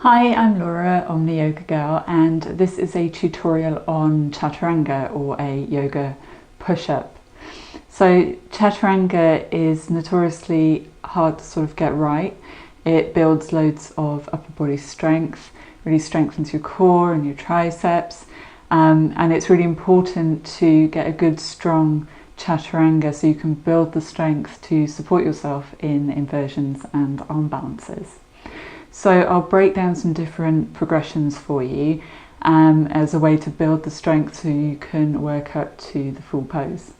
Hi, I'm Laura, Omniyogagirl, and this is a tutorial on Chaturanga, or a yoga push-up. So Chaturanga is notoriously hard to sort of get right. It builds loads of upper body strength, really strengthens your core and your triceps, and it's really important to get a good strong Chaturanga so you can build the strength to support yourself in inversions and arm balances. So I'll break down some different progressions for you as a way to build the strength so you can work up to the full pose.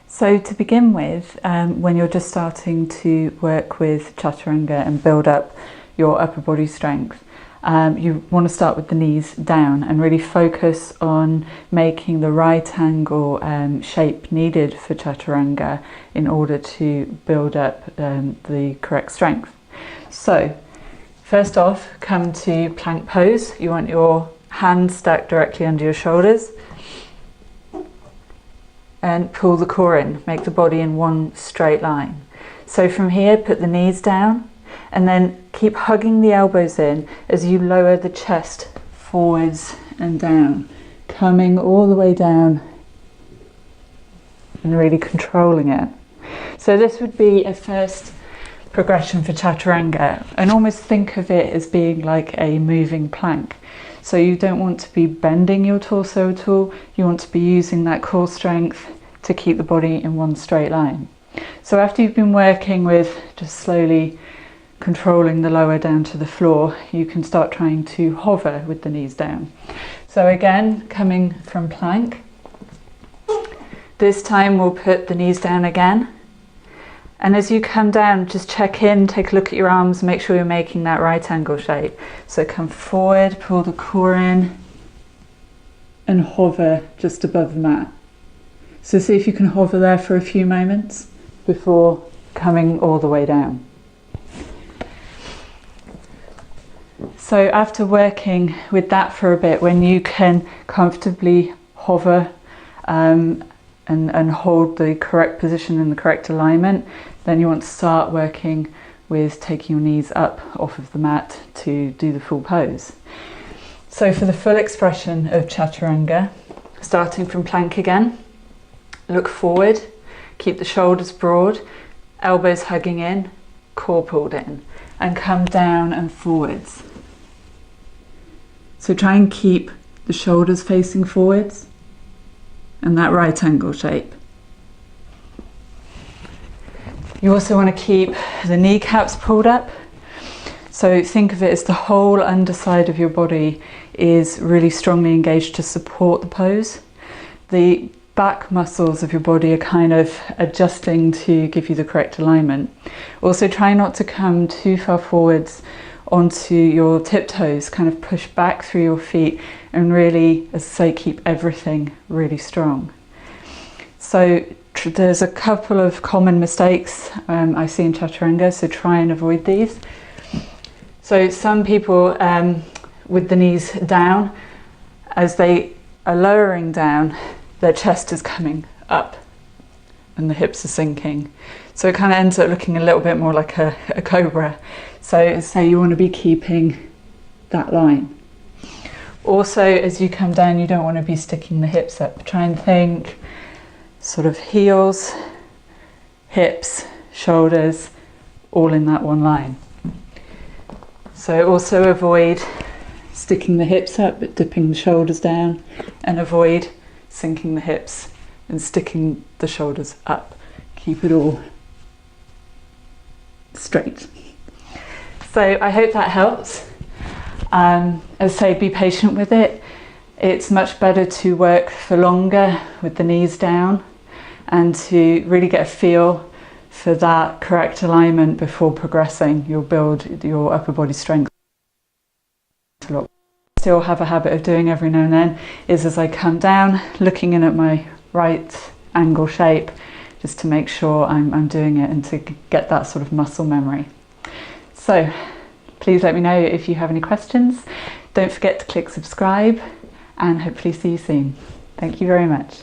So to begin with, when you're just starting to work with Chaturanga and build up your upper body strength, you want to start with the knees down and really focus on making the right angle shape needed for Chaturanga in order to build up the correct strength. So first off, come to plank pose. You want your hands stacked directly under your shoulders and pull the core in, make the body in one straight line. So from here, put the knees down and then keep hugging the elbows in as you lower the chest forwards and down, coming all the way down and really controlling it. So this would be a first progression for Chaturanga, and almost think of it as being like a moving plank. So you don't want to be bending your torso at all, you want to be using that core strength to keep the body in one straight line. So after you've been working with just slowly controlling the lower down to the floor, you can start trying to hover with the knees down. So again, coming from plank, this time we'll put the knees down again, and as you come down, just check in, take a look at your arms, make sure you're making that right angle shape. So come forward, pull the core in and hover just above the mat. So see if you can hover there for a few moments before coming all the way down. So after working with that for a bit, when you can comfortably hover and hold the correct position and the correct alignment, then you want to start working with taking your knees up off of the mat to do the full pose. So for the full expression of Chaturanga, starting from plank again, look forward, keep the shoulders broad, elbows hugging in, core pulled in, and come down and forwards. So try and keep the shoulders facing forwards and that right angle shape. You also want to keep the kneecaps pulled up. So think of it as the whole underside of your body is really strongly engaged to support the pose. The back muscles of your body are kind of adjusting to give you the correct alignment. Also try not to come too far forwards onto your tiptoes, kind of push back through your feet and really, as I say, keep everything really strong. So there's a couple of common mistakes I see in Chaturanga, so try and avoid these. So some people with the knees down, as they are lowering down, their chest is coming up and the hips are sinking. So it kind of ends up looking a little bit more like a cobra. So you want to be keeping that line. Also, as you come down, you don't want to be sticking the hips up. Try and think sort of heels, hips, shoulders, all in that one line. So also avoid sticking the hips up but dipping the shoulders down, and avoid sinking the hips and sticking the shoulders up. Keep it all straight. So I hope that helps. As I say, be patient with it. It's much better to work for longer with the knees down and to really get a feel for that correct alignment before progressing. You'll build your upper body strength a lot. Still have a habit of doing every now and then is, as I come down, looking in at my right angle shape just to make sure I'm doing it and to get that sort of muscle memory. So please let me know if you have any questions. Don't forget to click subscribe and hopefully see you soon. Thank you very much.